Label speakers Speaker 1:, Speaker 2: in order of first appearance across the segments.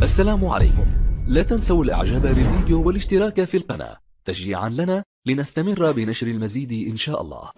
Speaker 1: السلام عليكم. لا تنسوا الاعجاب بالفيديو والاشتراك في القناة تشجيعا لنا لنستمر بنشر المزيد إن شاء الله.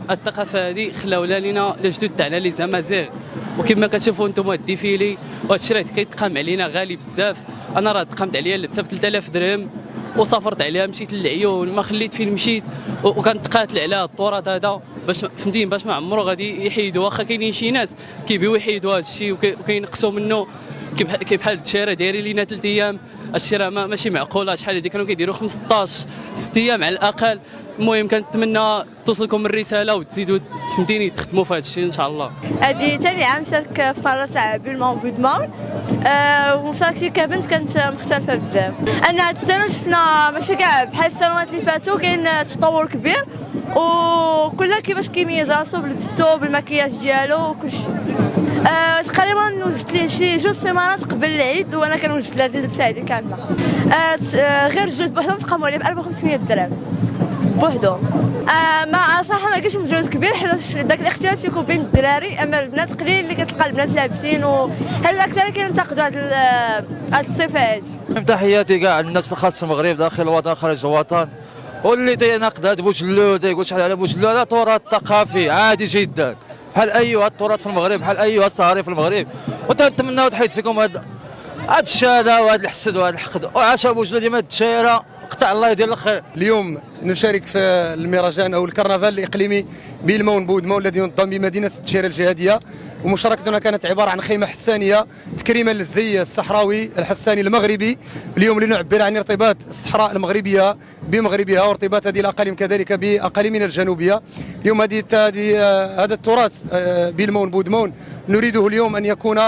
Speaker 2: الثقافه هذه خلاوها لنا الجدود تاعنا لي زامازيغ، وكما كتشوفوا انتم الديفيلي وهذا الشيء راه كيتقام علينا غالي بزاف. انا راه تقامت عليا اللبسه ب 3000 درهم وسافرت عليها، مشيت للعيون ما خليت فين مشيت، وكنتقاتل على التراث هذا باش فهمتين باش ما عمرو غادي يحيدوا. واخا كاينين شي ناس كيبيو يحيدوا هذا الشيء وكينقصوا منه كي بحال التشاره دايرين لينا 3 ايام. الشيء راه ماشي معقول. شحال هذه كانوا كيديروا 15 6 ايام على الاقل. المهم كنتمنى توصلكم الرساله وتزيدوا فهمتيني تخدموا في هذا الشيء ان شاء الله.
Speaker 3: هذه ثاني عام شارك في فرة تاع بيلمون بودمون، ومشاركتي كبنت كانت مختلفه بزاف. انا هذا السنه شفنا ماشي كاع بحال السنوات اللي فاتوا، كاين تطور كبير وكلها كيفاش كيميز راسو بلبستو بالمكياج ديالو وكلشي. تقريبا وجدت ليه شي 2 سيمانات قبل العيد وانا كنوجد لهاد اللبسه هذه كامله. غير الجوج بوحدهم تقاموا عليه ب 1500 درهم بوحدهم. ما صراحه ما كاينش مجهود كبير حيت داك الاختلاف تيكون بين الدراري، اما البنات قليل اللي كتلقى البنات لابسين، وهاد الاكثر كينتقدوا هاد الصفه هذه.
Speaker 4: تحياتي كاع الناس الخاص في المغرب داخل الوطن خارج الوطن، واللي تيناقض هاد بوجلو تيقول شحال على بوجلو، هذا تراث ثقافي عادي جدا بحال ايها التراث في المغرب، بحال ايها الصهاري في المغرب. وتنتمناو تحيد فيكم هاد الشهاده وهاد الحسد وهاد الحقد. وعاشا بوجلو ديما الدشايره قطع الله يدير الخير.
Speaker 5: اليوم نشارك في المهرجان او الكرنفال الاقليمي بيلمون بودمون الذي ينظم بمدينه الدشيره الجهاديه، ومشاركتنا كانت عباره عن خيمه حسانيه تكريما للزي الصحراوي الحساني المغربي اليوم، لنعبر عن ارتباط الصحراء المغربيه بمغربها وارتباط هذه الاقاليم كذلك باقاليمنا الجنوبيه. اليوم هذا التراث بيلمون بودمون نريده اليوم ان يكون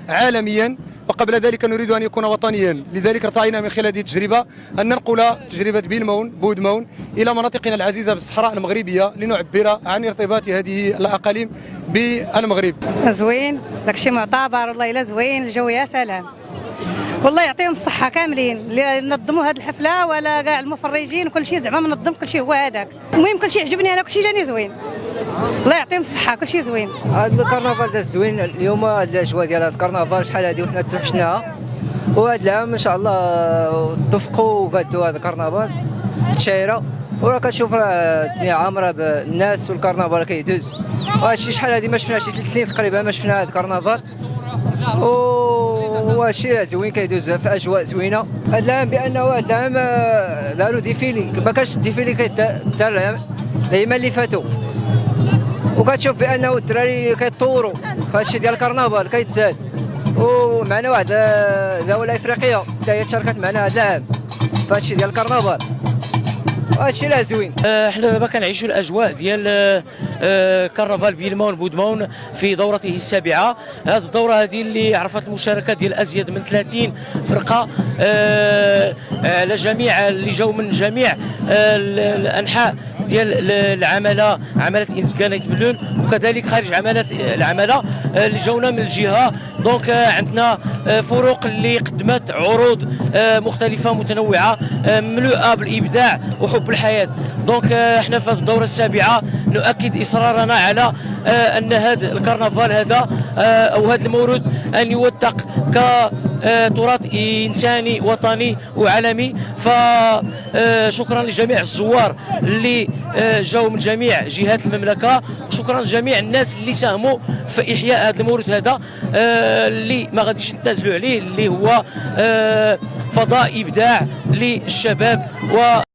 Speaker 5: عالميا، وقبل ذلك نريد أن يكون وطنيا. لذلك ارتأينا من خلال هذه التجربة أن ننقل تجربة بيلمون بودمون إلى مناطقنا العزيزة بالصحراء المغربية لنعبر عن ارتباط هذه الأقاليم بالمغرب.
Speaker 6: زوين داكشي معتبر، والله إلا زوين الجو يا سلام، والله يعطيهم الصحة كاملين اللي نظموا هذه الحفلة، ولا كاع المفرجين وكل شيء زعما منظم كل شيء هو هذاك. المهم كل شيء عجبني انا، كل شيء جاني زوين، الله يعطيهم الصحة كل شيء زوين.
Speaker 7: هذا الكرنفال دا زوين اليوم، هذه الاجواء ديال هذا الكرنفال شحال هذه وحنا توحشناها، وهذا العام ان شاء الله توفقوا وقادوا هذا الكرنفال الدشايره. وراه كتشوف راه الدنيا عامره بالناس والكرنفال كيدوز، وهذا الشيء شحال هذه ما شفناش، شي 3 سنين تقريبا ما شفنا هذا الكرنفال، وهذا الشيء زوين كيدوز في اجواء زوينه. هذا العام بانه هذا العام داروا ديفيلي، ما كانش الديفيلي كيدار الايام اللي فاتوا، وكتشوف بانه الدراري كيتطوروا في هادشي ديال الكرنفال كيتزاد. ومعنا واحد دوله افريقيه حتى هي تشاركت معنا هذا العام في هادشي ديال الكرنفال، وهذا الشيء لا زوين.
Speaker 8: احنا دابا كنعيشوا الاجواء ديال كرنفال بيلمون بودمون في دورته السابعه. هذه الدوره هذه اللي عرفت المشاركه ديال ازيد من 30 فرقه على جميع اللي جاوا من جميع الانحاء ديال العماله، عماله انسكانيه ملول، وكذلك خارج العماله اللي جاونا من الجهه. دونك عندنا فروق اللي قدمت عروض مختلفه متنوعه ملوءه بالابداع وحب الحياه. دونك احنا في الدوره السابعه نؤكد اصرارنا على ان هذا الكرنفال هذا او هذا المولود ان يوثق تراث انساني وطني وعالمي. فشكرا لجميع الزوار اللي جاوا من جميع جهات المملكه، وشكرا لجميع الناس اللي ساهموا في احياء هذا الموروث هذا اللي ما غاديش نتنازلوا عليه، اللي هو فضاء ابداع للشباب و